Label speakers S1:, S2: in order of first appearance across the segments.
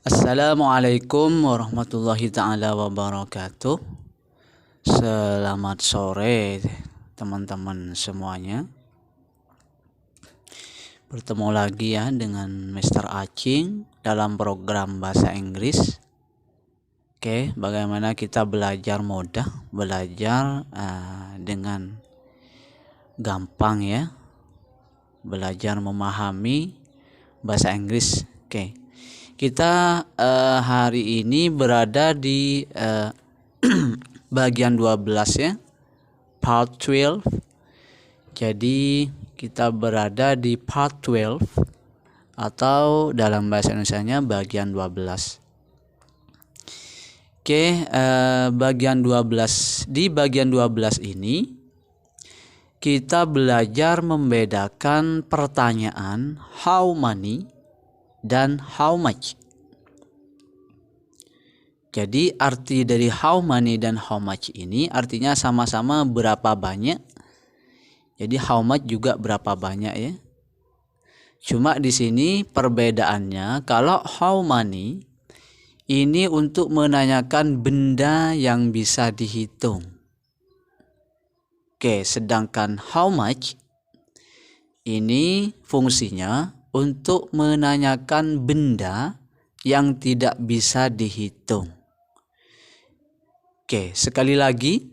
S1: Assalamualaikum warahmatullahi ta'ala wabarakatuh. Selamat sore teman-teman semuanya. Bertemu lagi ya dengan Mr. Acing dalam program bahasa Inggris. Oke, bagaimana kita belajar mudah, belajar dengan gampang ya. Belajar memahami bahasa Inggris. Oke. Kita hari ini berada di bagian 12 ya, part 12. Jadi kita berada di part 12 atau dalam bahasa Indonesianya bagian 12. Oke, bagian 12. Di bagian 12 ini kita belajar membedakan pertanyaan how many dan how much. Jadi arti dari how many dan how much ini artinya sama-sama berapa banyak. Jadi how much juga berapa banyak ya. Cuma di sini perbedaannya, kalau how many ini untuk menanyakan benda yang bisa dihitung. Oke, sedangkan how much ini fungsinya untuk menanyakan benda yang tidak bisa dihitung. Oke, sekali lagi.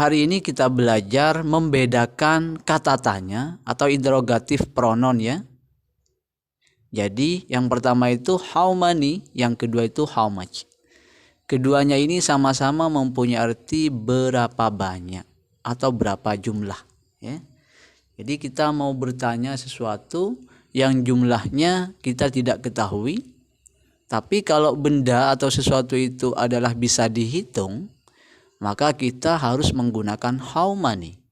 S1: Hari ini kita belajar membedakan kata tanya atau interrogative pronoun ya. Jadi yang pertama itu how many, yang kedua itu how much. Keduanya ini sama-sama mempunyai arti berapa banyak atau berapa jumlah ya. Jadi kita mau bertanya sesuatu yang jumlahnya kita tidak ketahui. Tapi kalau benda atau sesuatu itu adalah bisa dihitung, maka kita harus menggunakan how many.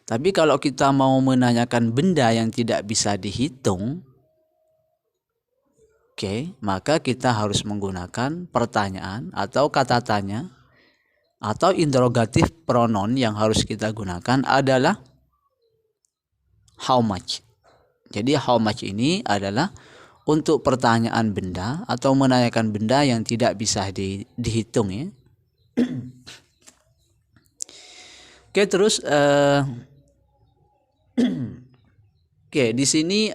S1: Tapi kalau kita mau menanyakan benda yang tidak bisa dihitung, maka kita harus menggunakan pertanyaan atau kata tanya atau interrogative pronoun yang harus kita gunakan adalah how much. Jadi how much ini adalah untuk pertanyaan benda atau menanyakan benda yang tidak bisa dihitung ya. Oke, terus di sini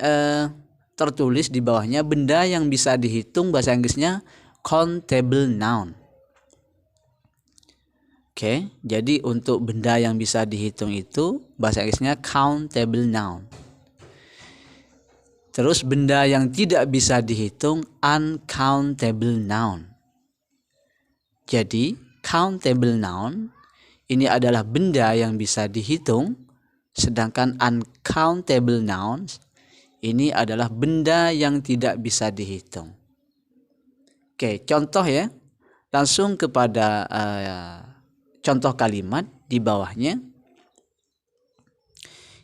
S1: tertulis di bawahnya benda yang bisa dihitung, bahasa Inggrisnya countable noun. Jadi untuk benda yang bisa dihitung itu bahasa Inggrisnya countable noun. Terus benda yang tidak bisa dihitung uncountable noun. Jadi countable noun ini adalah benda yang bisa dihitung, sedangkan uncountable nouns ini adalah benda yang tidak bisa dihitung. Contoh ya. Langsung kepada contoh kalimat di bawahnya.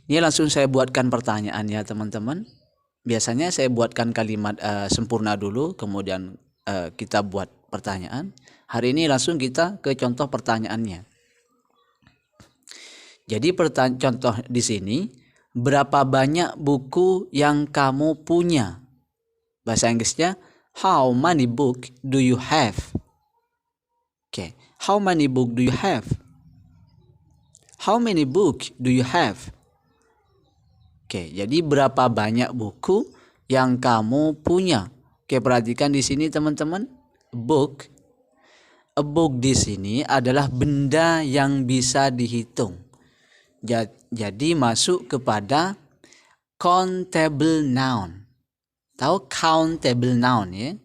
S1: Ini langsung saya buatkan pertanyaan ya teman-teman. Biasanya saya buatkan kalimat sempurna dulu, kemudian kita buat pertanyaan. Hari ini langsung kita ke contoh pertanyaannya. Jadi contoh di sini, berapa banyak buku yang kamu punya? Bahasa Inggrisnya, how many book do you have? How many book do you have? How many book do you have? Jadi berapa banyak buku yang kamu punya? Perhatikan di sini teman-teman, book. A book di sini adalah benda yang bisa dihitung. Jadi masuk kepada countable noun. Tahu countable noun ya?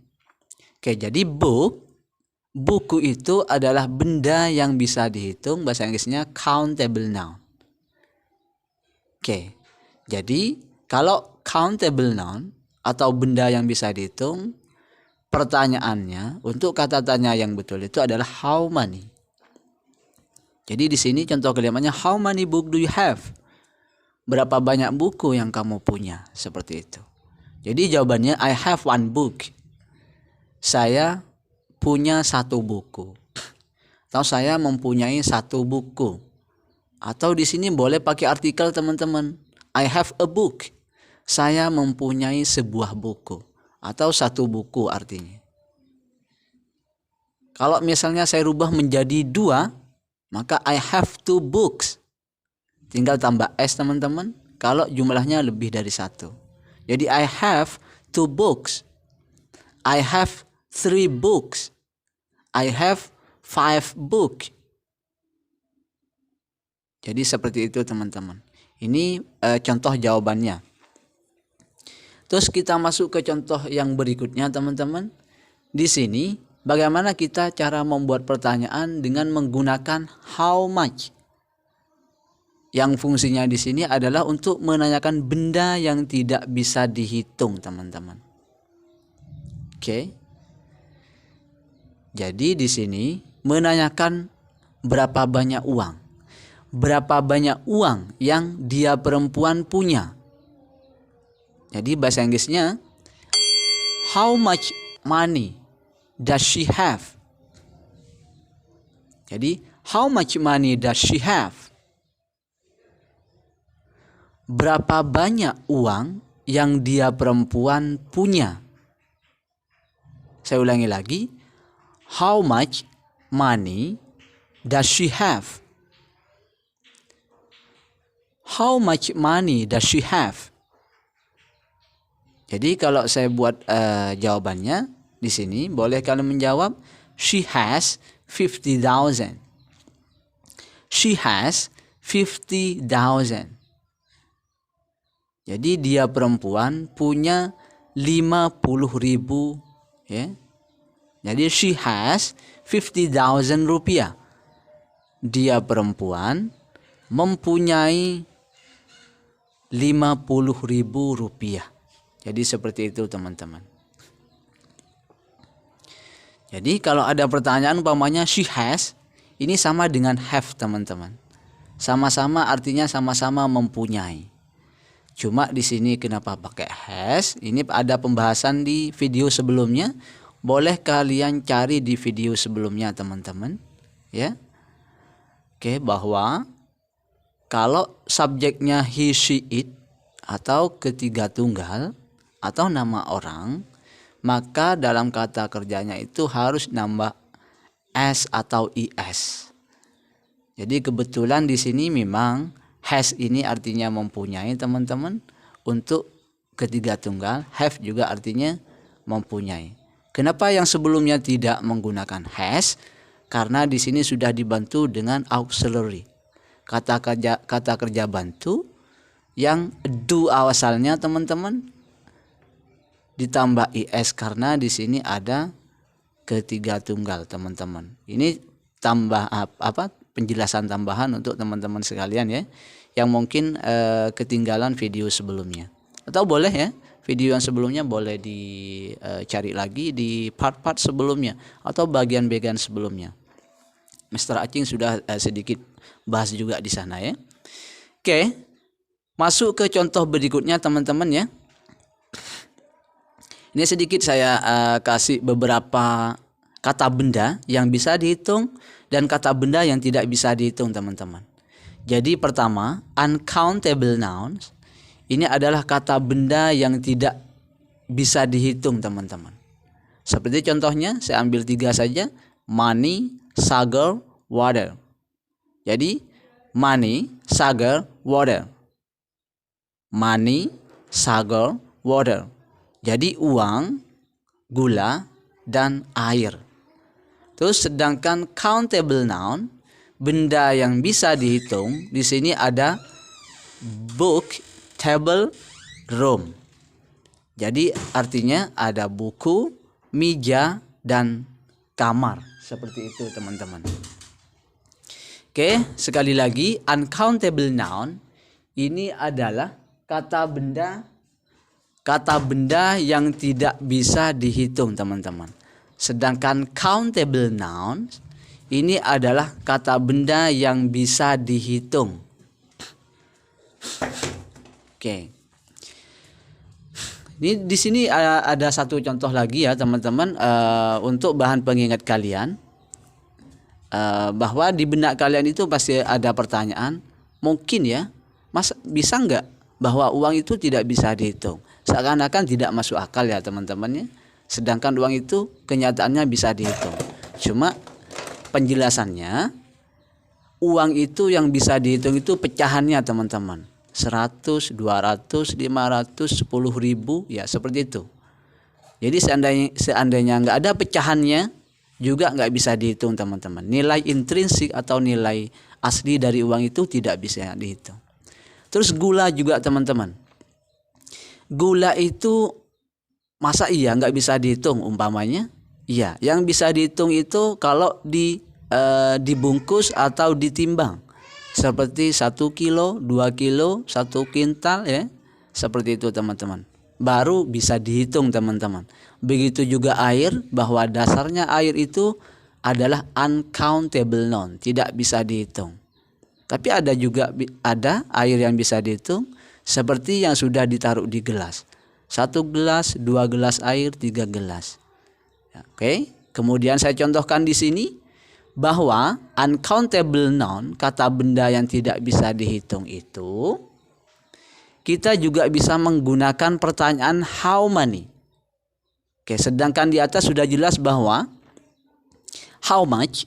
S1: Jadi buku itu adalah benda yang bisa dihitung, bahasa Inggrisnya countable noun. Jadi kalau countable noun atau benda yang bisa dihitung, pertanyaannya untuk kata tanya yang betul itu adalah how many. Jadi di sini contoh kalimatnya how many book do you have? Berapa banyak buku yang kamu punya? Seperti itu. Jadi jawabannya I have one book. Saya punya satu buku. Atau saya mempunyai satu buku. Atau di sini boleh pakai artikel teman-teman. I have a book. saya mempunyai sebuah buku atau satu buku artinya. Kalau misalnya saya rubah menjadi 2, maka I have 2 books. Tinggal tambah S teman-teman kalau jumlahnya lebih dari 1. Jadi I have 2 books. I have 3 books. I have 5 books. Jadi seperti itu teman-teman. Ini contoh jawabannya. Terus kita masuk ke contoh yang berikutnya teman-teman. Di sini bagaimana kita cara membuat pertanyaan dengan menggunakan how much. Yang fungsinya di sini adalah untuk menanyakan benda yang tidak bisa dihitung teman-teman. Oke. Jadi di sini menanyakan berapa banyak uang. Berapa banyak uang yang dia perempuan punya. Jadi bahasa Inggrisnya how much money does she have? Jadi how much money does she have? Berapa banyak uang yang dia perempuan punya? Saya ulangi lagi. How much money does she have? How much money does she have? Jadi kalau saya buat jawabannya di sini, boleh kalian menjawab she has 50,000. She has 50,000. Jadi dia perempuan punya 50.000 ya. Jadi she has 50,000 rupiah. Dia perempuan mempunyai 50.000 rupiah. Jadi seperti itu teman-teman. Jadi kalau ada pertanyaan umpamanya she has, ini sama dengan have teman-teman. Sama-sama artinya sama-sama mempunyai. Cuma di sini kenapa pakai has? Ini ada pembahasan di video sebelumnya. Boleh kalian cari di video sebelumnya teman-teman, ya. Oke, bahwa kalau subjeknya he, she, it atau ketiga tunggal atau nama orang, maka dalam kata kerjanya itu harus nambah s atau is. Jadi kebetulan di sini memang has ini artinya mempunyai teman-teman. Untuk ketiga tunggal, have juga artinya mempunyai. Kenapa yang sebelumnya tidak menggunakan has? Karena di sini sudah dibantu dengan auxiliary. Kata kerja bantu yang do asalnya teman-teman ditambah is karena di sini ada ketiga tunggal teman-teman. Ini tambah penjelasan tambahan untuk teman-teman sekalian ya, yang mungkin ketinggalan video sebelumnya. Atau boleh ya, video yang sebelumnya boleh dicari lagi di part-part sebelumnya atau bagian-bagian sebelumnya. Mr. Acing sudah sedikit bahas juga di sana ya. Oke, masuk ke contoh berikutnya teman-teman ya. Ini sedikit saya kasih beberapa kata benda yang bisa dihitung dan kata benda yang tidak bisa dihitung teman-teman. Jadi pertama, uncountable nouns. Ini adalah kata benda yang tidak bisa dihitung teman-teman. Seperti contohnya, saya ambil 3 saja. Money, sugar, water. Jadi money, sugar, water. Money, sugar, water. Jadi uang, gula, dan air. Terus sedangkan countable noun, benda yang bisa dihitung, di sini ada book, table, room. Jadi artinya ada buku, meja, dan kamar. Seperti itu teman-teman. Oke, sekali lagi uncountable noun ini adalah kata benda yang tidak bisa dihitung teman-teman. Sedangkan countable nouns ini adalah kata benda yang bisa dihitung. Oke. Ini di sini ada satu contoh lagi ya teman-teman, untuk bahan pengingat kalian, bahwa di benak kalian itu pasti ada pertanyaan, mungkin ya, Mas bisa nggak bahwa uang itu tidak bisa dihitung. Seakan-akan tidak masuk akal ya teman-teman ya. Sedangkan uang itu kenyataannya bisa dihitung. Cuma penjelasannya, uang itu yang bisa dihitung itu pecahannya teman-teman. 100, 200, 500, 10.000 ya seperti itu. Jadi seandainya nggak ada pecahannya juga nggak bisa dihitung teman-teman. Nilai intrinsik atau nilai asli dari uang itu tidak bisa dihitung. Terus gula juga teman-teman. Gula itu masa iya nggak bisa dihitung umpamanya? Iya, yang bisa dihitung itu kalau dibungkus atau ditimbang. Seperti 1 kilo, 2 kilo, 1 kintal ya. Seperti itu teman-teman. Baru bisa dihitung teman-teman. Begitu juga air, bahwa dasarnya air itu adalah uncountable noun, tidak bisa dihitung. Tapi ada air yang bisa dihitung, seperti yang sudah ditaruh di gelas. 1 gelas, 2 gelas air, 3 gelas. Oke. Kemudian saya contohkan di sini bahwa uncountable noun, kata benda yang tidak bisa dihitung itu, kita juga bisa menggunakan pertanyaan how many. Oke, sedangkan di atas sudah jelas bahwa how much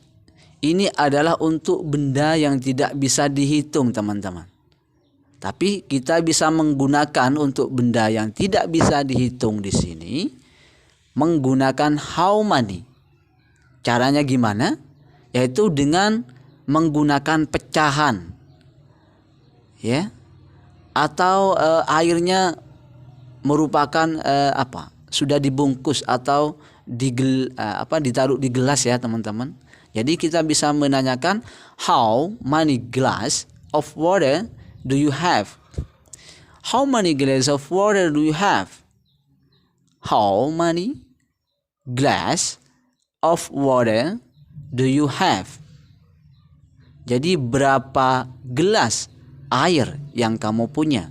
S1: ini adalah untuk benda yang tidak bisa dihitung teman-teman. Tapi kita bisa menggunakan untuk benda yang tidak bisa dihitung di sini menggunakan how many. Caranya gimana? Yaitu dengan menggunakan pecahan. Ya. Atau airnya merupakan sudah dibungkus atau ditaruh di gelas ya teman-teman. Jadi kita bisa menanyakan how many glass of water do you have? How many glass of water do you have? How many glass of water do you have? Jadi berapa gelas air yang kamu punya,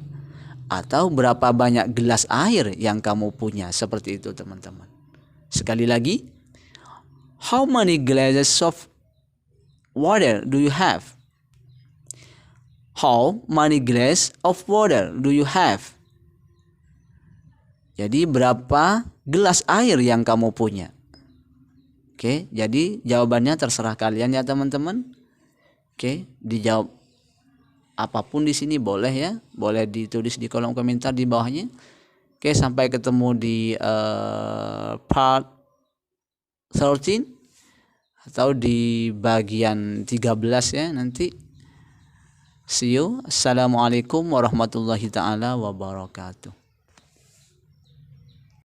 S1: atau berapa banyak gelas air yang kamu punya, seperti itu teman-teman. Sekali lagi, how many glasses of water do you have? How many glass of water do you have? Jadi berapa gelas air yang kamu punya? Oke, jadi jawabannya terserah kalian ya teman-teman. Oke, dijawab apapun di sini boleh ya, boleh ditulis di kolom komentar di bawahnya. Oke, sampai ketemu di part 13 atau di bagian 13 ya nanti. See you. Assalamualaikum warahmatullahi taala wabarakatuh.